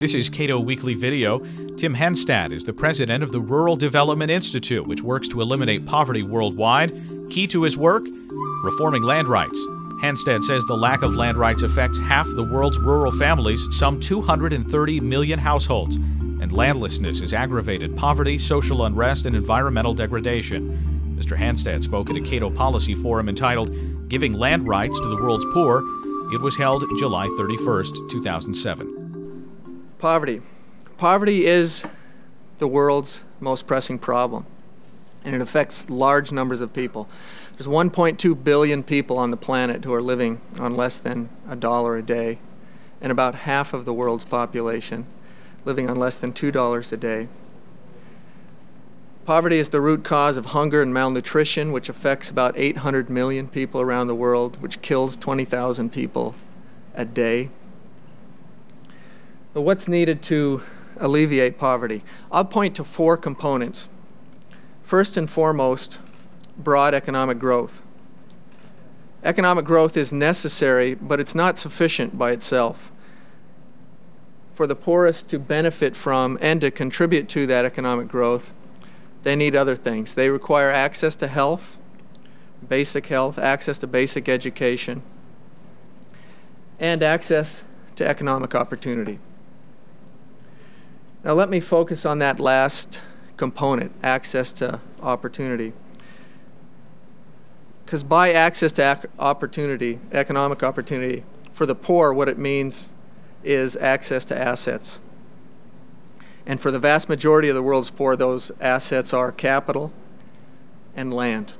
This is Cato Weekly Video. Tim Hanstad is the president of the Rural Development Institute, which works to eliminate poverty worldwide. Key to his work? Reforming land rights. Hanstad says the lack of land rights affects half the world's rural families, some 230 million households, and landlessness has aggravated poverty, social unrest, and environmental degradation. Mr. Hanstad spoke at a Cato Policy Forum entitled Giving Land Rights to the World's Poor. It was held July 31st, 2007. Poverty. Poverty is the world's most pressing problem, and it affects large numbers of people. There's 1.2 billion people on the planet who are living on less than $1 a day, and about half of the world's population living on less than $2 a day. Poverty is the root cause of hunger and malnutrition, which affects about 800 million people around the world, which kills 20,000 people a day. But what's needed to alleviate poverty? I'll point to four components. First and foremost, broad economic growth. Economic growth is necessary, but it's not sufficient by itself. For the poorest to benefit from and to contribute to that economic growth, they need other things. They require access to health, access to basic education, and access to economic opportunity. Now let me focus on that last component, access to opportunity. Because by access to opportunity, economic opportunity, for the poor, what it means is access to assets. And for the vast majority of the world's poor, those assets are capital and land.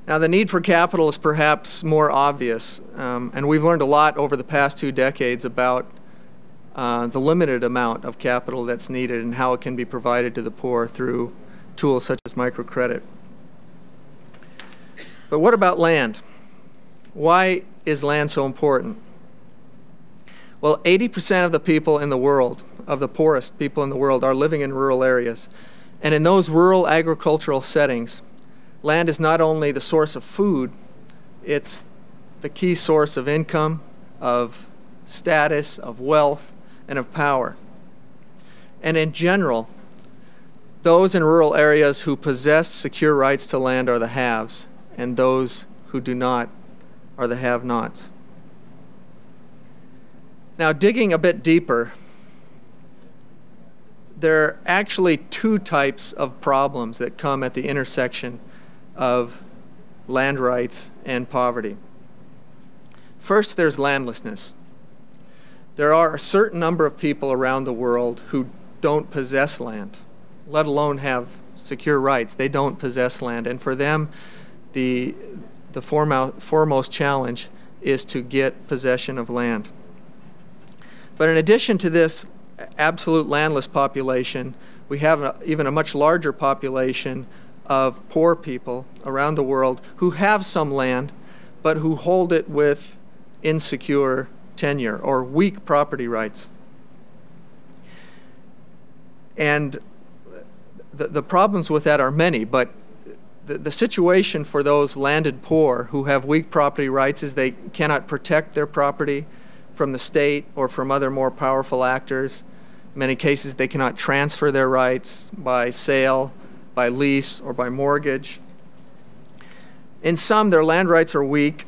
Now the need for capital is perhaps more obvious, and we've learned a lot over the past 2 decades about the limited amount of capital that's needed and how it can be provided to the poor through tools such as microcredit. But what about land? Why is land so important? Well, 80% of the people in the world, of the poorest people in the world, are living in rural areas. And in those rural agricultural settings, land is not only the source of food, it's the key source of income, of status, of wealth, and of power. And in general, those in rural areas who possess secure rights to land are the haves, and those who do not are the have-nots. Now, digging a bit deeper, there are actually 2 types of problems that come at the intersection of land rights and poverty. First, there's landlessness. There are a certain number of people around the world who don't possess land, let alone have secure rights. They don't possess land, and for them, the foremost challenge is to get possession of land. But in addition to this absolute landless population, we have even a much larger population of poor people around the world who have some land, but who hold it with insecure tenure or weak property rights. And the problems with that are many, but the situation for those landed poor who have weak property rights is they cannot protect their property from the state or from other more powerful actors. In many cases, they cannot transfer their rights by sale, by lease, or by mortgage. In some, their land rights are weak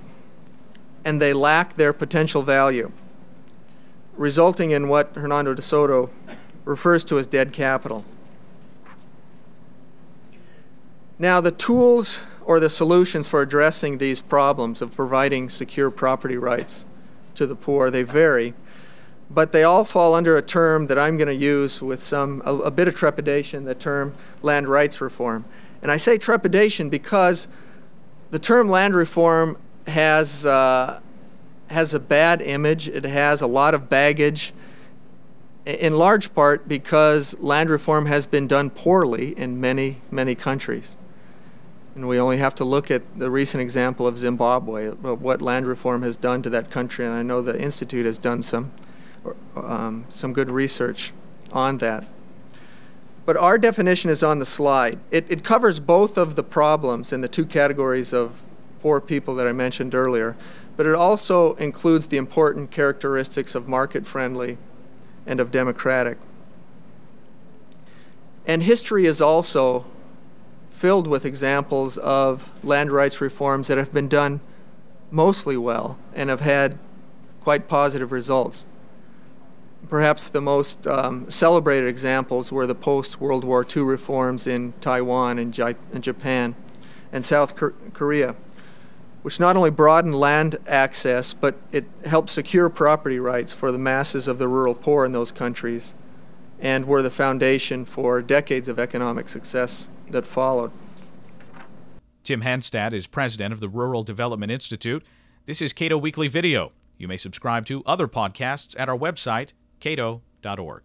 and they lack their potential value, resulting in what Hernando de Soto refers to as dead capital. Now, the tools or the solutions for addressing these problems of providing secure property rights to the poor, they vary, but they all fall under a term that I'm going to use with a bit of trepidation, the term land rights reform. And I say trepidation because the term land reform has a bad image. It has a lot of baggage, in large part because land reform has been done poorly in many, many countries. And we only have to look at the recent example of Zimbabwe, what land reform has done to that country, and I know the Institute has done some good research on that. But our definition is on the slide. It covers both of the problems in the 2 categories of poor people that I mentioned earlier, but it also includes the important characteristics of market-friendly and of democratic. And history is also filled with examples of land rights reforms that have been done mostly well and have had quite positive results. Perhaps the most celebrated examples were the post-World War II reforms in Taiwan and Japan and South Korea, which not only broadened land access, but it helped secure property rights for the masses of the rural poor in those countries, and were the foundation for decades of economic success that followed. Tim Hanstad is president of the Rural Development Institute. This is Cato Weekly Video. You may subscribe to other podcasts at our website, cato.org.